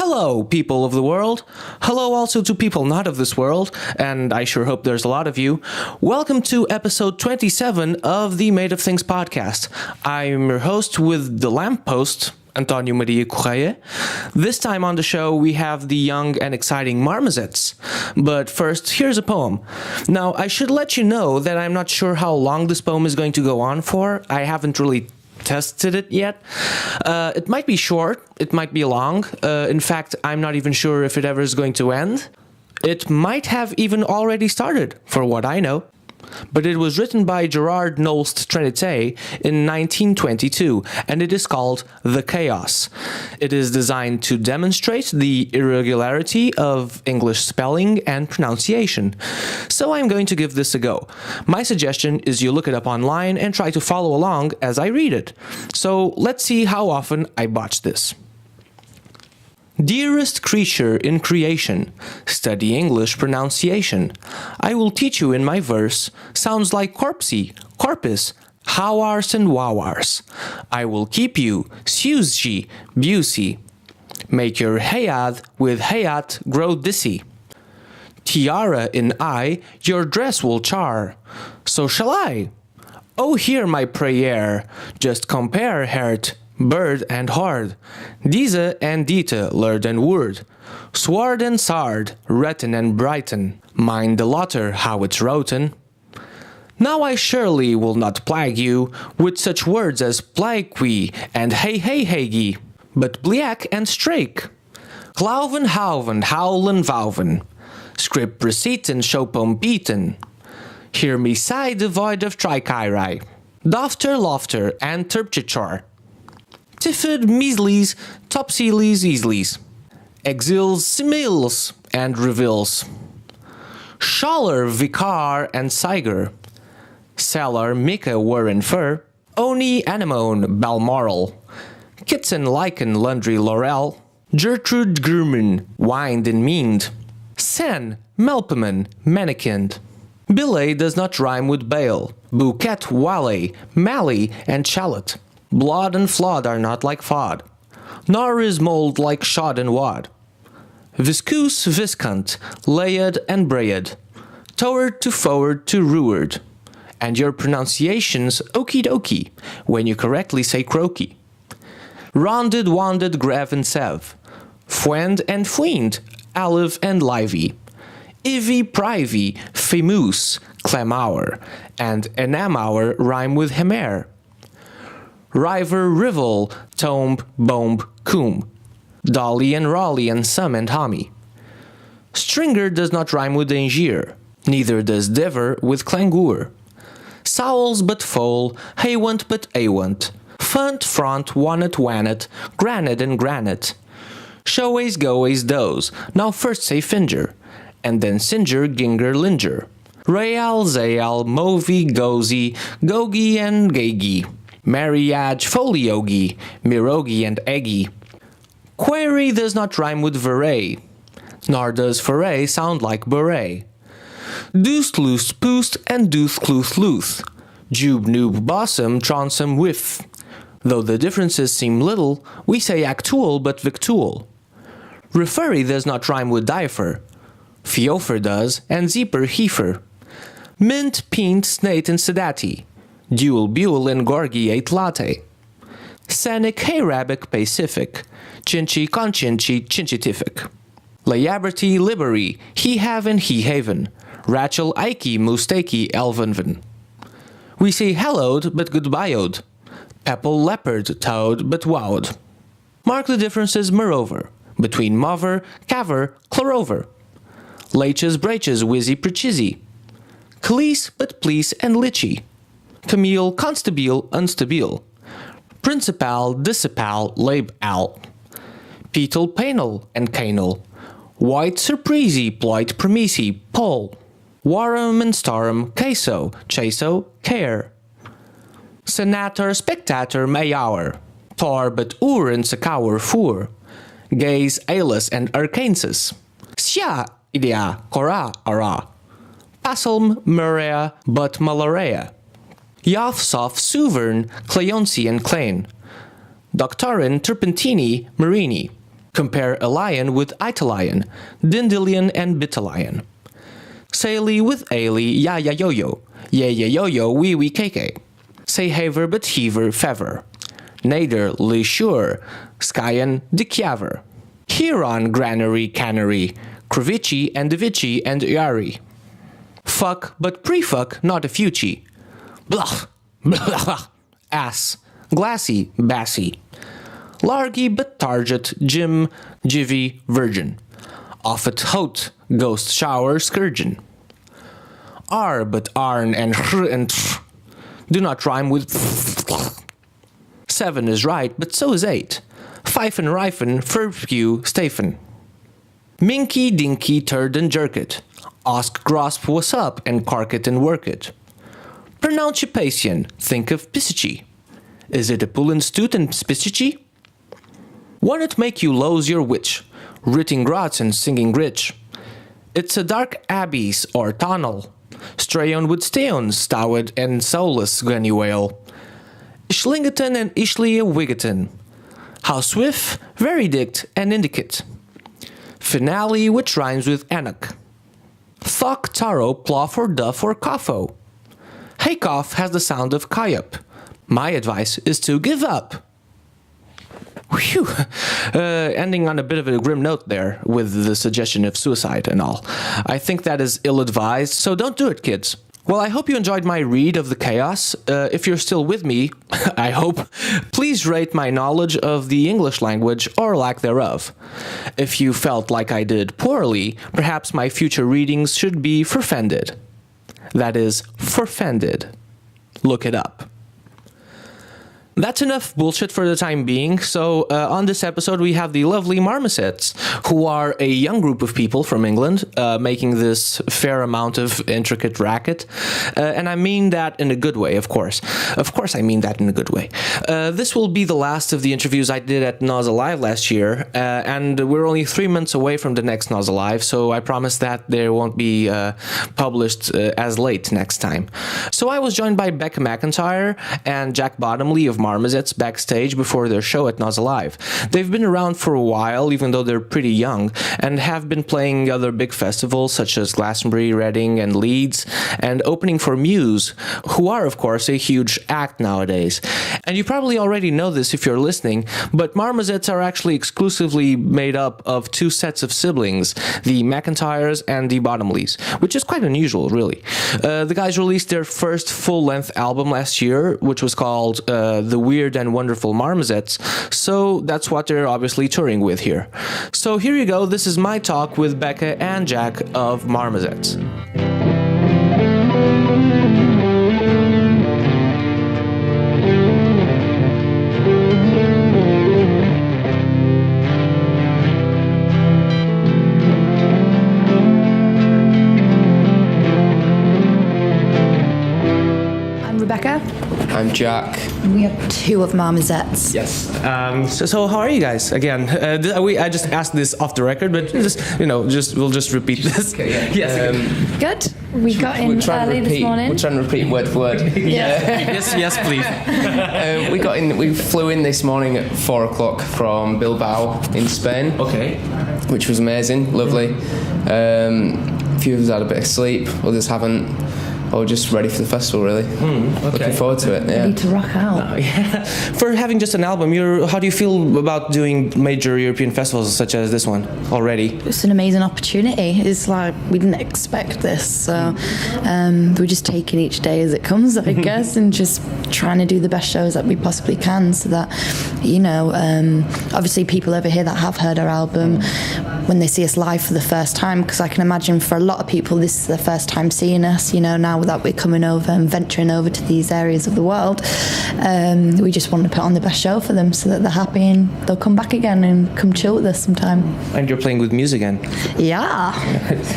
Hello, people of the world. Hello also to people not of this world, and I sure hope there's a lot of you. Welcome to episode 27 of the Made of Things podcast. I'm your host with the lamppost, Antonio Maria Correia. This time on the show, we have the young and exciting Marmozets. But first, here's a poem. Now, I should let you know that I'm not sure how long this poem is going to go on for. I haven't really tested it yet. It might be short, it might be long. In fact, I'm not even sure if it ever is going to end. It might have even already started, for what I know. But it was written by Gerard Nolst Trinité in 1922, and it is called The Chaos. It is designed to demonstrate the irregularity of English spelling and pronunciation. So I'm going to give this a go. My suggestion is you look it up online and try to follow along as I read it. So let's see how often I botch this. Dearest creature in creation, study English pronunciation. I will teach you in my verse, sounds like corpsey, corpus, howars and wowars. I will keep you, Suzy, Busey. Make your hayad with hayat grow dissy. Tiara in eye, your dress will char. So shall I. Oh, hear my prayer, just compare hert. Bird and hard, diese and dite, lurd and word, sward and sard, retin and brighten, mind the lotter how it's roten. Now I surely will not plague you with such words as plague and hey, but bliak and strake, klauven, hauven, howlen, vouven, script reciten, shopom beaten. Hear me sigh devoid of trichirai, dofter, lofter, and terpchichar. Tiffid, measlies, topseilies, easlies, exils, simils, and reveals, Schaller, vicar, and siger, Cellar, Mika, were in fur, Oni, anemone, balmoral, Kitson, lichen, laundry, laurel, Gertrude, grumen, wind and meaned, Sen, melpomen, manikind. Billet does not rhyme with bale, bouquet, wale, mally, and chalet. Blood and flawed are not like fod, nor is mold like shod and wad. Viscous, viscant, layed and brayed, toward to forward to reward, and your pronunciations okie dokie when you correctly say croaky. Ronded, wanded, grev and sev, fwend and fweened, alive and livey, ivy, privy, famous, clamhour, and enamhour rhyme with hemer. River, rivel, tomb, bomb, coombe, dolly and raleigh and sum and hommy. Stringer does not rhyme with dangier, neither does dever with clangour. Sowls but foal, haywant but awant, funt, front, wannet, wannet, granite and granite. Showays, goways, does, now first say finger, and then singer, ginger, linger. Real, zayal, movie, gozy, gogi and gagi. Mariage, foliogi, mirogi, and eggy. Query does not rhyme with veray, nor does foray sound like beret. Deuced, loose, poost, and deuce, cluth, luth. Jube, noob, bossum, tronsum, whiff. Though the differences seem little, we say actual but victual. Referry does not rhyme with diapher. Fiofer does, and zeeper, heifer. Mint, pint, snate, and sedati. Dual, buell, and gorgiate latte. Sanic, hayrabic, pacific. Chinchi, conchinchi, chinchitific. Layaberty, liberty, he have and he haven. Rachel, Ike, mustaki, elvenven. We say hallowed but goodbye'd. Pepple, leopard, toad, but wowed. Mark the differences moreover, between mover, caver, chlorover. Laches, braches, wizzy, precizy. Cleese, but please, and litchy. Camille, constabile, unstabile. Principal, discipal, lab al. Petal, panel, and canal. White, surprisey, ploit, premisi, pole. Warum and starum, queso, chaso, care. Senator, spectator, mayour. Tor, but ur and sacour, fur. Gaze, alis, and arcansus. Sia, idea, cora, ara. Pasalm, murea, but malarea. Yoth, soft, souvern, cleoncy, and clain. Doctorin, turpentini, marini. Compare a lion with Italian, Dindilion and Bitalion. Say Lee with Ailey, ya ya yo yo, yeah yeah yo yo, wee wee kk. Say haver but heaver, fever. Nader, Lee sure, Skyen, dikjaver. Huron, granary, canary, Kravici and Divici and Yari. Fuck but prefuck, not a fuchi. Blah, blah, ass, glassy, bassy. Largy but target, Jim, jivvy, virgin. Offit hote, ghost shower, scourgeon. R but arn and hr and tr. Do not rhyme with 7 is right, but so is 8. Pfeifen, rifen, ferbskew, stafen. Minky, dinky, turd and jerk it. Ask grasp what's up and cark it and work it. Pronunciation, think of pisici. Is it a pullin stoot and spicici? Won't it make you lose your witch? Writting grots and singing rich. It's a dark abbeys or tunnel. Strayon would steon, stowed and soulless gunny whale. Ishlingeton and Ishlia Wiggeton. How swift, veridict and indicate. Finale which rhymes with Enoch. Thock, taro, plough or duff or coffo. Haycough has the sound of kayup. My advice is to give up. Whew. Ending on a bit of a grim note there with the suggestion of suicide and all. I think that is ill-advised, so don't do it, kids. Well, I hope you enjoyed my read of the chaos. If you're still with me, I hope, please rate my knowledge of the English language or lack thereof. If you felt like I did poorly, perhaps my future readings should be forfended. That is, forfended. Look it up. That's enough bullshit for the time being. So on this episode, we have the lovely Marmozets, who are a young group of people from England making this fair amount of intricate racket. And I mean that in a good way, of course. Of course, I mean that in a good way. This will be the last of the interviews I did at Nos Alive last year. And we're only 3 months away from the next Nos Alive. So I promise that they won't be published as late next time. So I was joined by Becca McIntyre and Jack Bottomley of Marmozets backstage before their show at Nos Alive. They've been around for a while, even though they're pretty young, and have been playing other big festivals such as Glastonbury, Reading, and Leeds, and opening for Muse, who are, of course, a huge act nowadays. And you probably already know this if you're listening, but Marmozets are actually exclusively made up of 2 sets of siblings, the McIntyres and the Bottomleys, which is quite unusual, really. The guys released their first full-length album last year, which was called The Weird and Wonderful Marmozets, so that's what they're obviously touring with here. So here you go, this is my talk with Becca and Jack of Marmozets. I'm Jack. We are 2 of Marmozets. Yes. So how are you guys? Again, I just asked this off the record, but we'll just repeat this. Okay, yeah. Yes. Good. We got in early this morning. We're trying to repeat word for word. Yes, please. We flew in this morning at 4:00 from Bilbao in Spain. Okay. Which was amazing, lovely. A few of us had a bit of sleep, others haven't. Or just ready for the festival, really. Okay. Looking forward to it. Yeah. Ready to rock out. For having just an album, how do you feel about doing major European festivals such as this one already? It's an amazing opportunity. It's like we didn't expect this, so we're just taking each day as it comes, I guess, and just trying to do the best shows that we possibly can, so that obviously people over here that have heard our album, when they see us live for the first time, because I can imagine for a lot of people this is their first time seeing us. Now that we're coming over and venturing over to these areas of the world, we just want to put on the best show for them so that they're happy and they'll come back again and come chill with us sometime. And you're playing with Muse again. Yeah.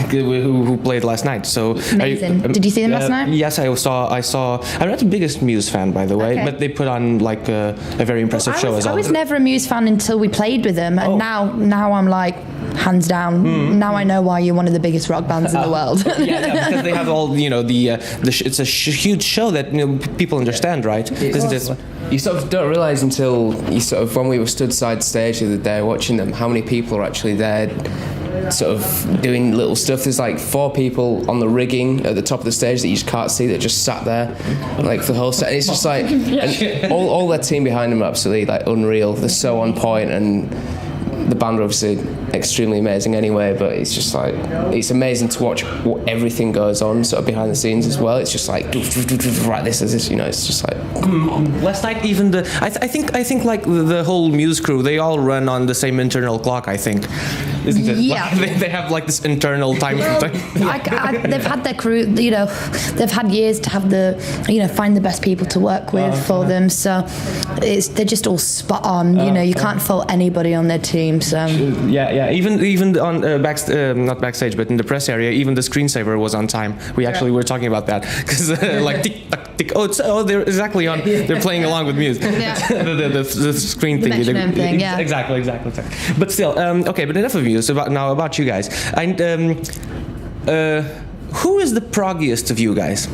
who played last night. So amazing. Did you see them last night? Yes, I saw. I'm not the biggest Muse fan, by the way, but they put on like a very impressive show as well. I was never a Muse fan until we played with them, and now I'm like, hands down. Now I know why you're one of the biggest rock bands in the world. Because they have all, it's a huge show that people understand, right? Isn't it? You sort of don't realise until you sort of, when we were stood side stage the other day watching them, how many people are actually there sort of doing little stuff. There's like 4 people on the rigging at the top of the stage that you just can't see, that just sat there like for the whole set. And it's just like, and all their team behind them are absolutely like unreal. They're so on point, and the band are obviously extremely amazing anyway, but it's just like, it's amazing to watch what everything goes on sort of behind the scenes as well. It's just like, right, this is this, it's just like, last night even I think like the whole Muse crew, they all run on the same internal clock, I think, isn't it? Yeah. Like, they have like this internal time. They've had their crew, they've had years to have find the best people to work with for them, so they're just all spot on. You can't fault anybody on their team. So even on not backstage, but in the press area, even the screensaver was on time. We actually were talking about that because like tick tock tick. They're exactly on. They're playing along with music. the screen thing. Exactly. But still, okay. But enough of music. About you guys. Who is the proggiest of you guys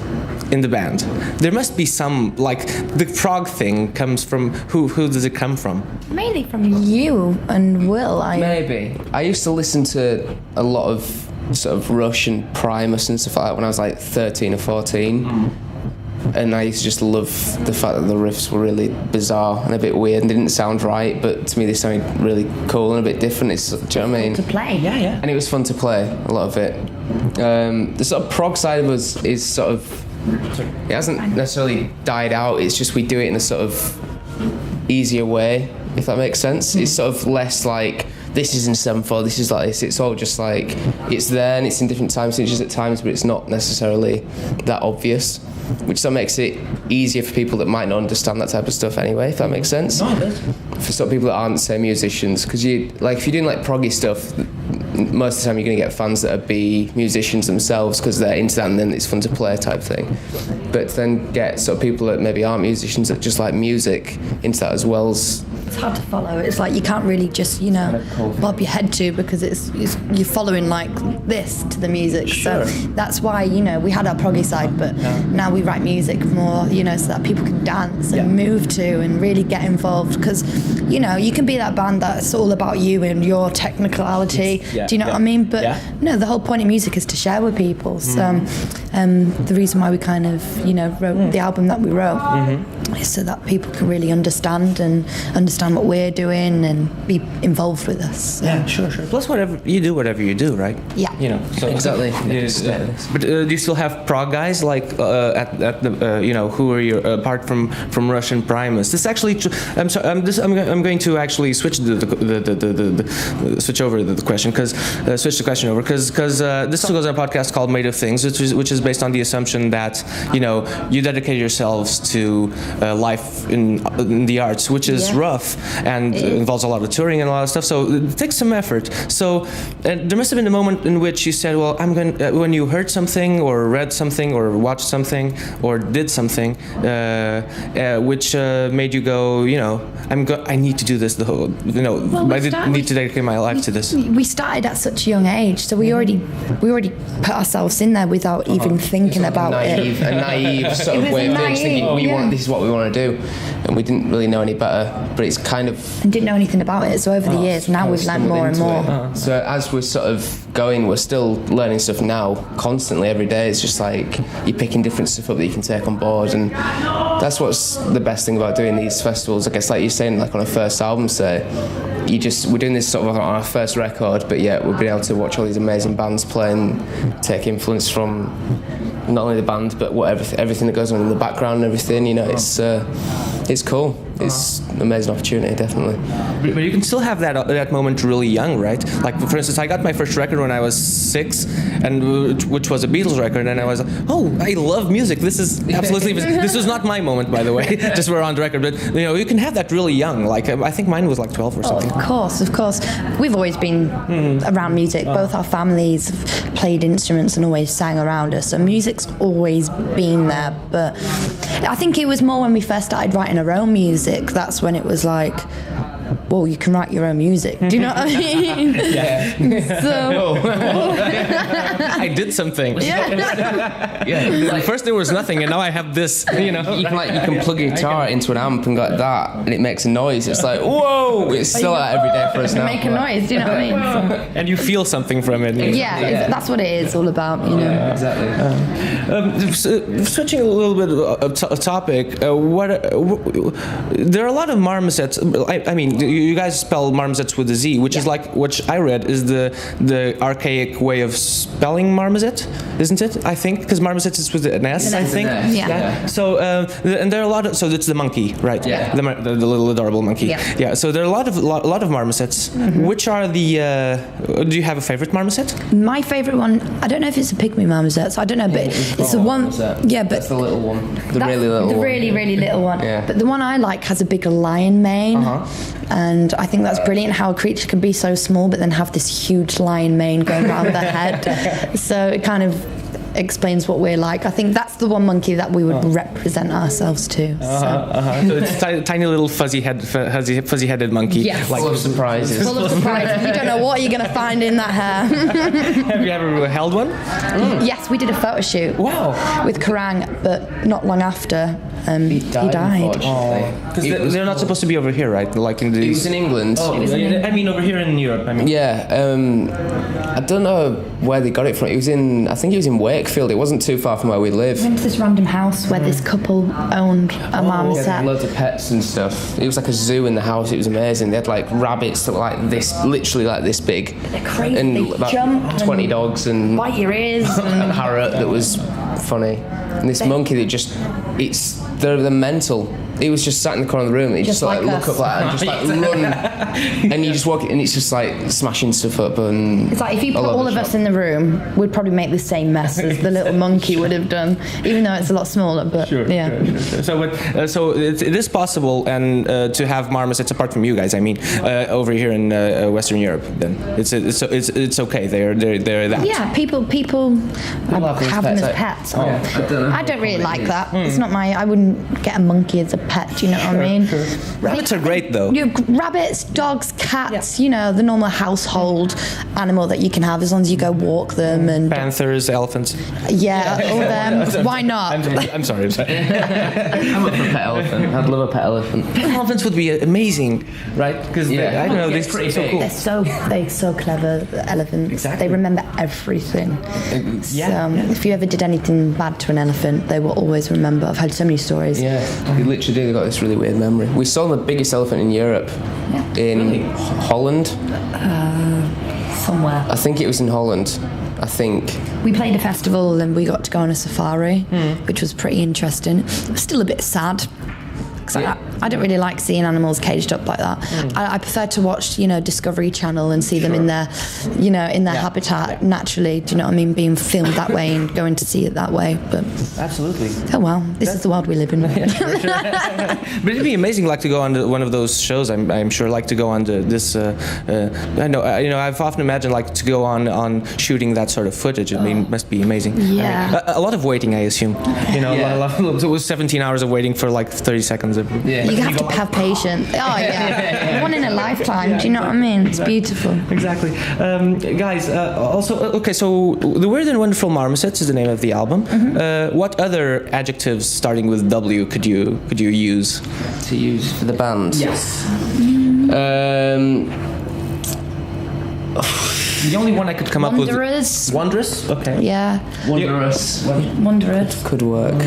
in the band? There must be some, like, the prog thing comes from, who does it come from? Mainly from you and Will. Maybe. I used to listen to a lot of sort of Rush and Primus and stuff like that when I was like 13 or 14. And I used to just love the fact that the riffs were really bizarre and a bit weird and didn't sound right, but to me they sounded really cool and a bit different. Do you know what I mean? To play. Yeah. And it was fun to play, a lot of it. The sort of prog side of us is sort of, it hasn't necessarily died out, it's just we do it in a sort of easier way, if that makes sense. It's sort of less like, this is in 7/4, this is like this. It's all just like, it's there and it's in different time stages at times, but it's not necessarily that obvious, which sort of makes it easier for people that might not understand that type of stuff anyway, if that makes sense. No, it does. For sort of people that aren't, say, musicians, because if you're doing like proggy stuff, most of the time you're going to get fans that are musicians themselves because they're into that and then it's fun to play type thing. But then get sort of people that maybe aren't musicians that just like music into that as well. It's hard to follow. It's like you can't really just, bob your head to, because it's you're following like this to the music. Sure. So that's why, we had our proggy side, but now we write music more, so that people can dance and move to and really get involved. Because, you can be that band that's all about you and your technicality. Do you know what I mean? But no, the whole point of music is to share with people. So the reason why we kind of, wrote the album that we wrote is so that people can really understand what we're doing and be involved with us. So. Yeah, sure. Plus, whatever you do, right? Yeah. So exactly. But do you still have prog guys like at the who are you apart from Rush and Primus? This actually, I'm sorry. I'm going to actually switch switch over the question because switch the question over because this goes on a podcast called Made of Things, which is based on the assumption that you dedicate yourselves to life in the arts, which is rough and involves a lot of touring and a lot of stuff. So it takes some effort. So there must have been a moment in which you said, "Well, I'm going." When you heard something or read something or watched something or did something, which made you go, I need to do this. I didn't need to dedicate my life to this. We started at such a young age, so we already put ourselves in there without even thinking about it. A naive sort of way of doing, thinking this is what we want to do, and we didn't really know any better. But it's kind of, and didn't know anything about it. So over the years, now we've learned more and more. So as we're sort of going, we're still learning stuff now, constantly every day. It's just like you're picking different stuff up that you can take on board, and that's what's the best thing about doing these festivals. I guess, like you're saying, like on a first album, say, we're doing this sort of on our first record, but yet we've been able to watch all these amazing bands play and take influence from not only the band but everything that goes on in the background and everything. It's cool. It's an amazing opportunity, definitely. But you can still have that moment really young, right? Like, for instance, I got my first record when I was 6, and which was a Beatles record, and I was like, oh, I love music. This is absolutely... This was not my moment, by the way, just we're on the record. But, you can have that really young. Like, I think mine was like 12 or something. Of course. We've always been around music. Both our families have played instruments and always sang around us. So music's always been there. But I think it was more when we first started writing our own music. That's when it was like, well, you can write your own music. Do you know what I mean? So I did something. First there was nothing, and now I have this. You can plug a guitar into an amp and go like that, and it makes a noise. It's like, whoa! It's still like every day for us now. make a noise. Do you know what I mean? So, And you feel something from it. that's what it is all about. You know. Exactly. Switching a little bit of topic, there are a lot of marmozets. I mean, you guys spell marmozets with a Z, which is like, which I read is the archaic way of spelling marmozet, isn't it? I think because marmozets is with an S, I think. Yeah. So and there are a lot of, so it's the monkey, right? Yeah. The little adorable monkey. Yeah. So there are a lot of marmozets. Which are the? Do you have a favorite marmozet? My favourite one, I don't know if it's a pygmy marmoset, so I don't know, but it's the one. Yeah, but That's the little one. The that's really little the one. really, really little one. Yeah. But the one I like has a big lion mane, and I think that's brilliant. How a creature can be so small, but then have this huge lion mane going around their head. So it kind of explains what we're like. I think that's the one monkey that we would represent ourselves to. So it's tiny little fuzzy-headed monkey. Yes. Full of surprises. full of surprises. You don't know what you're going to find in that hair. Have you ever held one? Yes, we did a photo shoot. Wow. With Correia, but not long after he died. Because they're not supposed to be over here, right? Like in the. It was in England. I mean, over here in Europe. I mean. Yeah, I don't know where they got it from. I think it was in Wakefield. It wasn't too far from where we live. We went to this random house where this couple owned a marmoset. Loads of pets and stuff. It was like a zoo in the house. It was amazing. They had like rabbits that were like this, literally like this big. They're crazy. And They about jump 20 and dogs and bite your ears. a parrot that was funny. And this monkey that they're mental. He was just sat in the corner of the room and he just like look up like that and just like run. And you just walk and it's just like smashing stuff up and It's like if you put all of us in the room, we'd probably make the same mess as the little monkey would have done, even though it's a lot smaller. But Sure. So it is possible and to have marmosets apart from you guys. I mean, over here in Western Europe. Then it's okay. They're that. yeah, people have them as pets. I don't really like that. It's not I wouldn't get a monkey as a pet. Do you know what I mean? Rabbits are great though. Rabbits, dogs, cats. You know, the normal household animal that you can have as long as you go walk them and Panthers, elephants. yeah, all them. Why not? I'm sorry. I'm up for a pet elephant. I'd love a pet elephant. Elephants would be amazing, right? Because I don't know, they're pretty so big. cool. They're so clever, the elephants. Exactly. They remember everything. Yeah. So, if you ever did anything bad to an elephant, they will always remember. I've heard so many stories. Yeah, they literally do. They've got this really weird memory. We saw the biggest elephant in Europe in Holland. Somewhere. I think it was in Holland. I think. We played a festival and we got to go on a safari, which was pretty interesting. It was still a bit sad. Because I don't really like seeing animals caged up like that. I prefer to watch, Discovery Channel and see them in their, in their habitat naturally. Do you know what I mean? Being filmed that way and going to see it that way. But Absolutely. oh well, this is the world we live in. But it'd be amazing, like to go on to one of those shows. I'm sure, like to go on to this. I know, I've often imagined like to go on shooting that sort of footage. I mean, it must be amazing. Yeah. A lot of waiting, I assume. It was 17 hours of waiting for like 30 seconds. You have to have patience. Oh yeah, one in a lifetime. Do you know what I mean? It's beautiful. Exactly. Guys, also, okay, so The Weird and Wonderful Marmozets is the name of the album. What other adjectives starting with W could you use? To use for the band? Yes. The only one I could come up with. Wondrous? Okay. Yeah. Wondrous. Wanderers. Could work.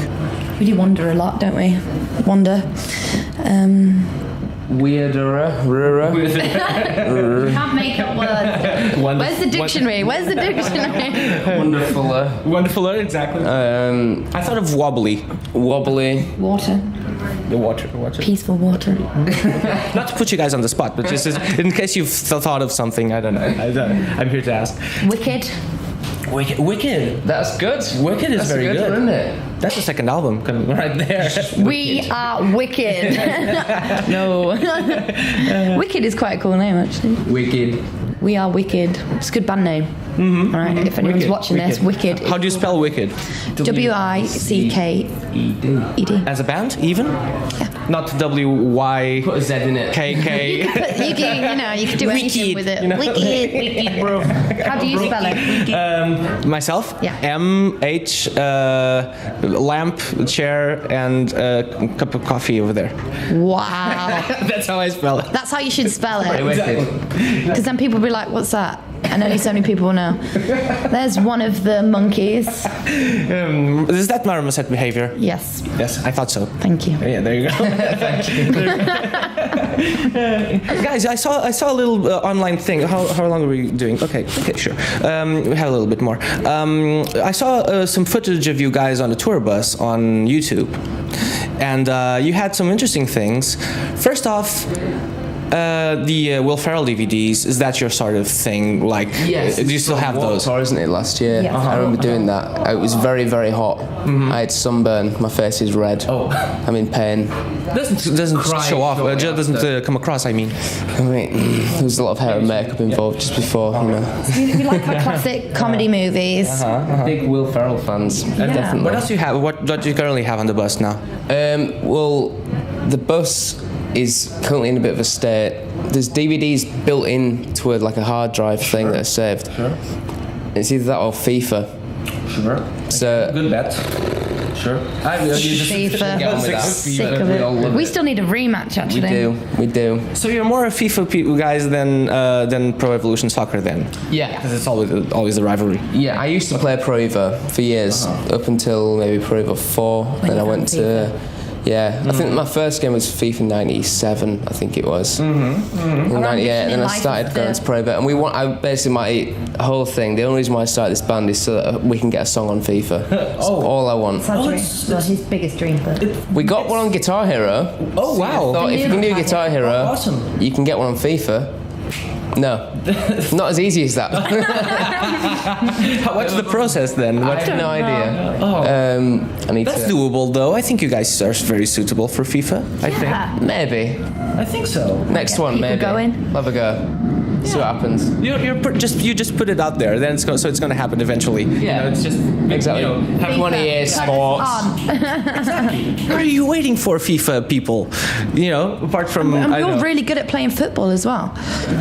We do wander a lot, don't we? Wander. Weirderer. You can't make up words. Where's the dictionary? Wonderfuller. Wonderfuller, exactly. I thought of wobbly. Wobbly. Water. The water. Peaceful water. Not to put you guys on the spot, but just in case you've thought of something, I don't know. I'm here to ask. Wicked. Wicked. That's good. Wicked is very good. Isn't it? That's the second album right there. We are wicked. No. Wicked is quite a cool name, actually. Wicked. We are wicked. It's a good band name. All right, if anyone's watching this, Wicked. How do you spell Wicked? Wicked. As a band, even? Yeah. Not W-Y... Put a Z in it. K-K. But you could do anything with it. Wicked, bro. How do you spell it? Myself? Yeah. M-H, lamp, chair, and a cup of coffee over there. Wow. That's how I spell it. That's how you should spell it. Wicked. Because then people will be like, what's that? And only so many people will know. There's one of the monkeys. Is that Marmoset behavior? Yes. Yes, I thought so. Thank you. Yeah, there you go. Guys, I saw a little online thing. How long are we doing? Okay, sure. We have a little bit more. I saw some footage of you guys on a tour bus on YouTube, and you had some interesting things. First off, the Will Ferrell DVDs, is that your sort of thing? Like, Yes. do you still have those? Tour, isn't it? Last year, Yes. I remember doing that. It was very, very hot. I had sunburn. My face is red. Oh. I'm in pain. Doesn't show off. shortly Just doesn't after. come across. I mean, There was a lot of hair and makeup involved just before, you know. We like our classic comedy movies. Big Will Ferrell fans, definitely. what else do you have? What do you currently have on the bus now? Well, the bus is currently in a bit of a state. There's DVDs built in to a hard drive thing that are saved. Sure. It's either that or FIFA. Sure. So Good bet. Sure. FIFA. get on with that. Sick of We all love it. We it. still need a rematch, actually. We do. So you're more a FIFA guys than Pro Evolution Soccer then? Yeah. Because it's always the rivalry. Yeah, I used to play Pro Evo for years, up until maybe Pro Evo 4. Then I went to... Yeah, I think my first game was FIFA 97, I think it was. In 98, and then I started going to Pro Evo. And my whole thing, the only reason why I started this band is so that we can get a song on FIFA. That's all I want. Well, his biggest dream. But We got one on Guitar Hero. Oh wow! Thought if you can do Guitar Hero, awesome. you can get one on FIFA. No, not as easy as that. What's the process then? I have no idea. I need That's to... doable though. I think you guys are very suitable for FIFA. I think. Maybe. I think so. Next one, people maybe. going. Have a go. See what happens. You just put it out there. Then it's going to happen eventually. Yeah. It's just Exactly. Have one of EA Sports. What are you waiting for, FIFA people? Apart from And I don't you're know. really good at playing football as well.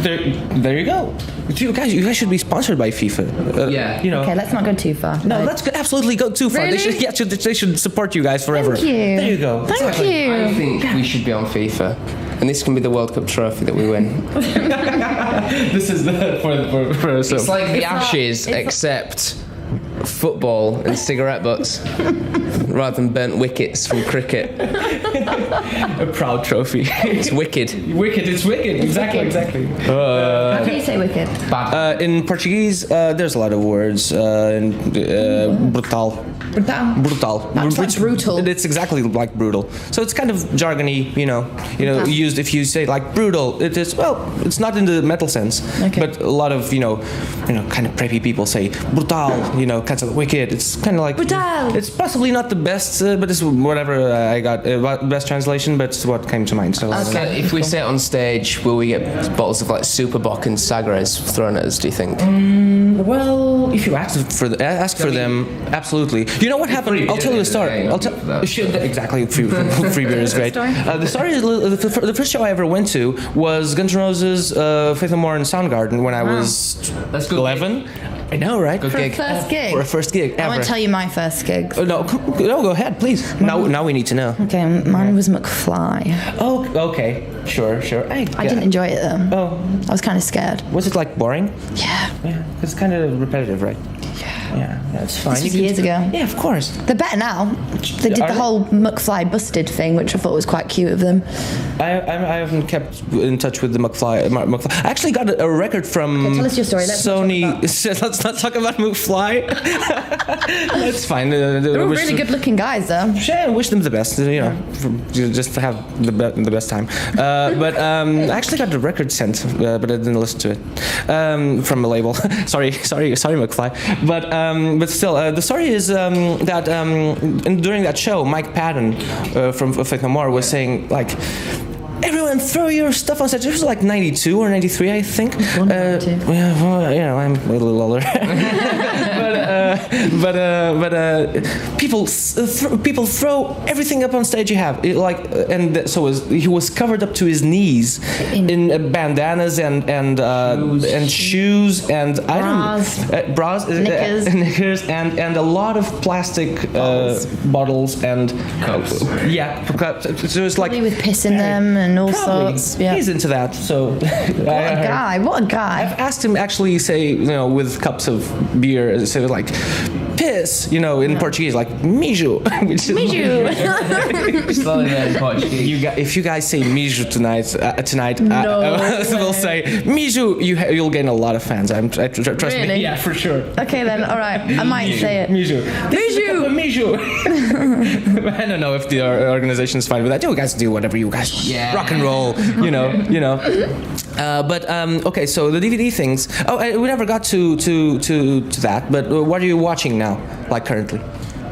There you go. You guys should be sponsored by FIFA. Yeah. Okay, let's not go too far. No, let's absolutely go too far. Really? They should support you guys forever. Thank you. There you go. Thank I you. think we should be on FIFA. And this can be the World Cup trophy that we win. This is for It's like the Ashes, except football and cigarette butts, rather than burnt wickets from cricket. a proud trophy. It's wicked. Wicked, it's wicked. Exactly. How do you say wicked? In Portuguese, there's a lot of words. Brutal. Brutal. That's like brutal. It's exactly like brutal. So it's kind of jargony, used if you say like brutal. It is, it's not in the metal sense, Okay. but a lot of, kind of preppy people say brutal, kind of wicked. It's kind of like Brutal. It's possibly not the best, but it's whatever I got best translation, but it's what came to mind. So So if we say it on stage, will we get bottles of Super Bock and Sagres thrown at us, do you think? Well, if you ask for them, absolutely. You know what happened? I'll tell you a story. yeah, I'll tell exactly. Free beer is great. The story is the first show I ever went to was Guns N' Roses, Faith No More, and Soundgarden when I was That's good. 11. I know, right? Good gig. First gig. For a first gig I ever. want to tell you my first gig. No, go ahead, please. Now we need to know. Okay, mine was McFly. Oh, okay, sure. I didn't enjoy it though. Oh, I was kind of scared. was it like boring? Yeah. Yeah, it's kind of repetitive, right? Yeah, it's fine. This was years ago. Yeah, of course. They're better now. They did Are the they? whole McFly busted thing, which I thought was quite cute of them. I haven't kept in touch with the McFly. I actually got a record from Okay, tell us your story. Let's not Sony. Let's not talk about McFly. That's fine. They were really good-looking guys, though. Yeah, wish them the best. Just to have the best time. But I actually got the record sent, but I didn't listen to it from a label. sorry, McFly. But still, the story is that during that show, Mike Patton from Faith No More was saying like, everyone throw your stuff on stage. It was like 92 or 93, I think. Yeah, well, you know, I'm a little older. but people throw everything up on stage you have. He was covered up to his knees in bandanas and shoes and bras, knickers and a lot of plastic bottles and cups. So it's like with piss in them and all sorts. Yeah. He's into that. So what a guy! I've asked him actually say, you know, with cups of beer, say like piss, you know, in Portuguese, like mijo. Mijo. Slowly learn Portuguese. If you guys say mijo tonight, we'll say mijo. You'll gain a lot of fans. Trust me. Yeah, for sure. Okay then, all right. I might say it. Mijo. I don't know if the organization is fine with that. You guys do whatever you guys want. Yeah. Rock and roll, you know. Okay, so the DVD things. Oh, we never got to that. But what are you watching now, like currently?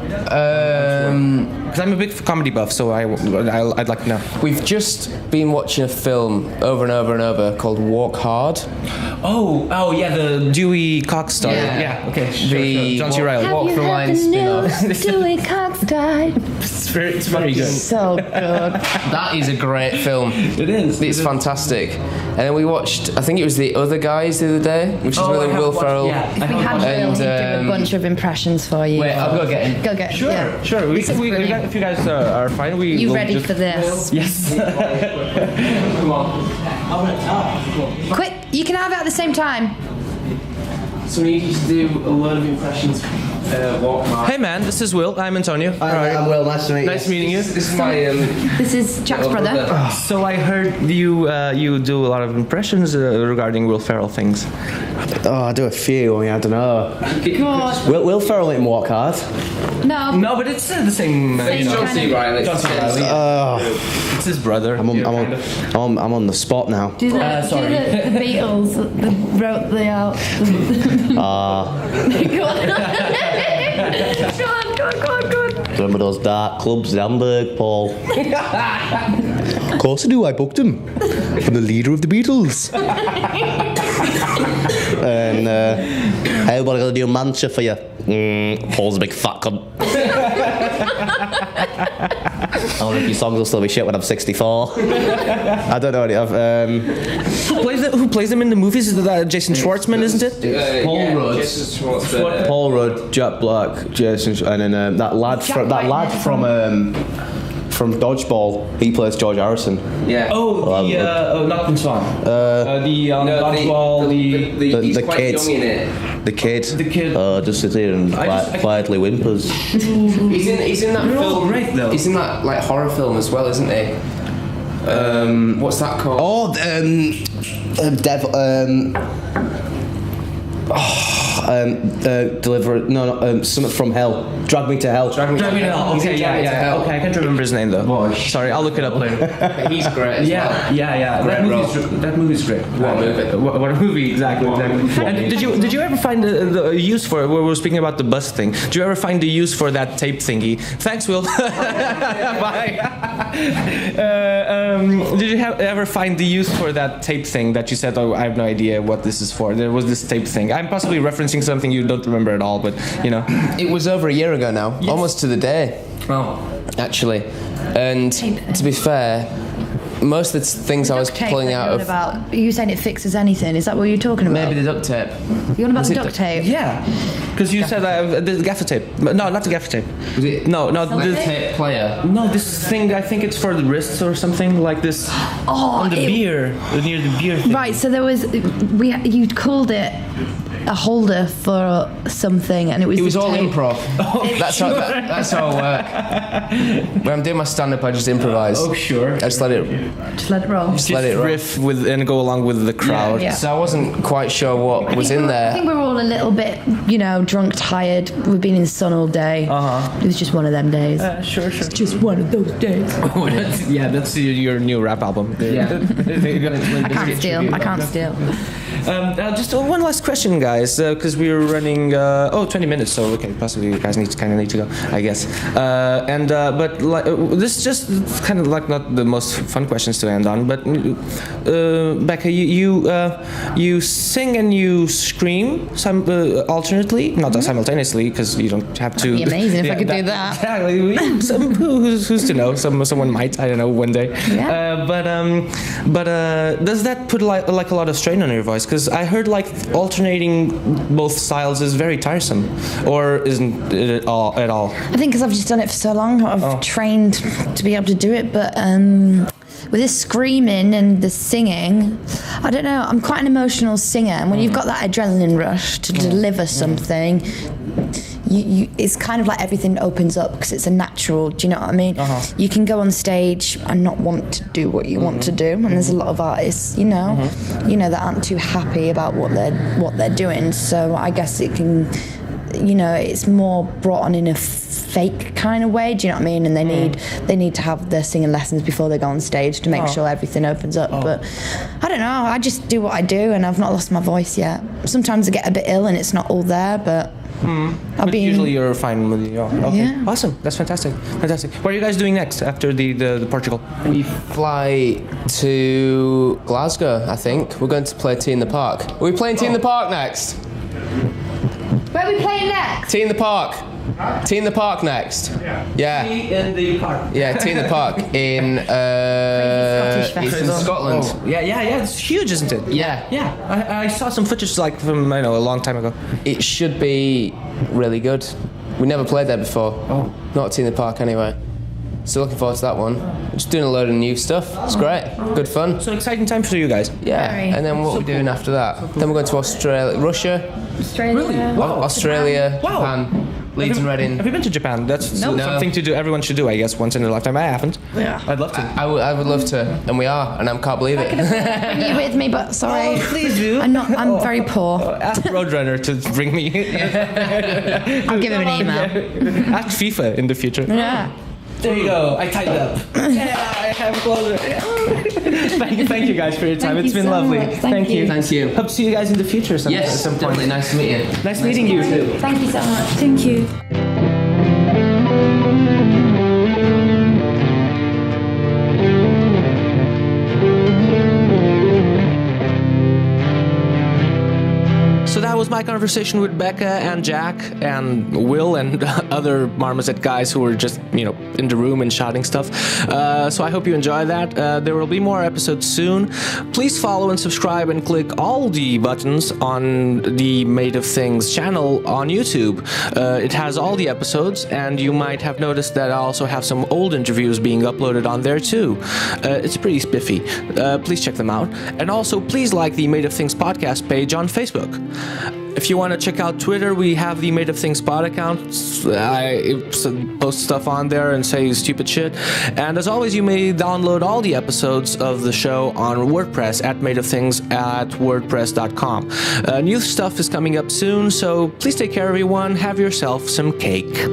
Because I'm a big comedy buff, so I'd like to know. We've just been watching a film over and over and over called Walk Hard. Oh yeah, the Dewey Cox star. Yeah. Okay. The John C. Reilly. Walk the Line spin-off. Dewey Cox died. It's very good. So good. That is a great film. It is. It's fantastic. And then we watched, I think it was The Other Guys the other day, which is with Will Ferrell. If we had Will, he'd do a bunch of impressions for you. Wait, I'll go get him. Go get him. Sure, yeah. sure. If you guys are fine, You ready for this? Yes. Come on. Quick, you can have it at the same time. So we need to do a lot of impressions. Walk Hard. Hey man, this is Will. I'm Antonio. I'm Will. Nice to meet you. Nice meeting you. This is my This is Jack's brother. So I heard you do a lot of impressions regarding Will Ferrell things. Oh, I do a few. I mean, I don't know. God. Will Ferrell didn't work hard. No, but it's the same. John C. Reilly. John C. Reilly. It's his brother. I'm on the spot now. Do the Beatles that wrote the out. Go on. Some of those dark clubs in Hamburg, Paul. Of course I do. I booked him from the leader of the Beatles. And everybody gonna do a mantra for you. Paul's a big fat cunt. I don't know if your songs will still be shit when I'm 64. I don't know any. Who plays him in the movies? Is that Jason Schwartzman, isn't it? Paul Rudd. Paul Rudd, Jack Black, Jason, and then that lad from Dodgeball. He plays George Harrison. Yeah. Not from Swan. Dodgeball. He's quite kid. young in it. The kid. Just sits here and quietly whimpers. He's in that film. Great though. He's in that like horror film as well, isn't he? What's that called? Something from Hell. Drag Me to Hell. Drag Me to Hell. Okay, yeah. Okay, I can't remember his name though. Sorry, I'll look it up later. He's great. Yeah. That movie's great. What movie? What movie exactly? And did you ever find the use for? We were speaking about the bus thing. Did you ever find the use for that tape thingy? Thanks, Will. Bye. Did you ever find the use for that tape thing that you said? Oh, I have no idea what this is for. There was this tape thing. I'm possibly referencing something you don't remember at all, but you know. It was over a year ago now, almost to the day. Oh. Actually, and to be fair, most of the things I was pulling out of. About, you saying it fixes anything? Is that what you're talking about? Maybe the duct tape. You're on about the duct tape? Yeah, because you said the gaffer tape. No, not the gaffer tape. Was it? No, The tape player. No, this thing. I think it's for the wrists or something like this. On the beer, near the beer thing. Right. So there was you called it a holder for something, and it was all tape. improv. That's how I work. When I'm doing my stand-up, I just improvise. Oh sure. I just let it roll. Just let it roll. Riff with and go along with the crowd. Yeah. So I wasn't quite sure what was in there. I think we're all a little bit, drunk, tired. We've been in the sun all day. It was just one of them days. Sure. It's just one of those days. That's your new rap album. Yeah. I can't steal. Just one last question, guys, because we're running 20 minutes, so okay, possibly you guys need to go, I guess. But this is just kind of like not the most fun questions to end on. But Becca, you sing and you scream alternately, not simultaneously, because you don't have to. It'd be amazing if I could do that. Exactly. Who's to know? Someone might. I don't know. One day. Yeah. But does that put like a lot of strain on your voice? Because I heard like alternating both styles is very tiresome, or isn't it at all? I think because I've just done it for so long, I've trained to be able to do it. But with this screaming and the singing, I don't know. I'm quite an emotional singer, and when you've got that adrenaline rush to deliver something. It's kind of like everything opens up because it's a natural. Do you know what I mean? You can go on stage and not want to do what you want to do, and there's a lot of artists, that aren't too happy about what they're doing. So I guess it can, it's more brought on in a fake kind of way. Do you know what I mean? And they need to have their singing lessons before they go on stage to make sure everything opens up. But I don't know. I just do what I do, and I've not lost my voice yet. Sometimes I get a bit ill and it's not all there, but. But usually you're fine with it. Okay. Yeah. Awesome. That's fantastic. What are you guys doing next after the Portugal? We fly to Glasgow, I think. We're going to play Tea in the Park. Are we playing Tea in the Park next? Where are we playing next? Tea in the Park. Tea in the Park next. Yeah. Tea in the Park. Yeah, Tea in the Park in it's in Scotland. Oh, yeah. It's huge, isn't it? Yeah. I saw some footage like from a long time ago. It should be really good. We never played there before. Not Tea in the Park anyway. So looking forward to that one. Just doing a load of new stuff. It's great. Good fun. So exciting time for you guys. Yeah. Very. And then what are we doing after that? Then we're going to Russia, Australia. Wow. Australia, Wow. Japan, Leeds and Reading. Have you been to Japan? That's something to do. Everyone should do, I guess, once in a lifetime. I haven't. Yeah. I'd love to. I would love to, and we are, and I can't believe it. Bring you with me, but sorry. Please do. I'm very poor. Ask Roadrunner to bring me. I'll give him an email. Ask FIFA in the future. Yeah. There you go. I tied up. Yeah, I have closer. Thank you guys for your time. Thank It's you been so lovely. much. Thank you. Thank you. Hope to see you guys in the future at some point. Definitely. Nice to meet you. Nice meeting you too. Thank you so much. Thank you. So that was my conversation with Becca and Jack and Will and other Marmozet guys who were just, in the room and shouting stuff. So I hope you enjoy that. There will be more episodes soon. Please follow and subscribe and click all the buttons on the Made of Things channel on YouTube. It has all the episodes, and you might have noticed that I also have some old interviews being uploaded on there too. It's pretty spiffy. Please check them out. And also, please like the Made of Things podcast page on Facebook. If you want to check out Twitter, we have the Made of Things pod account. I post stuff on there and say stupid shit. And as always, you may download all the episodes of the show on WordPress at madeofthings@wordpress.com. New stuff is coming up soon, so please take care, everyone. Have yourself some cake.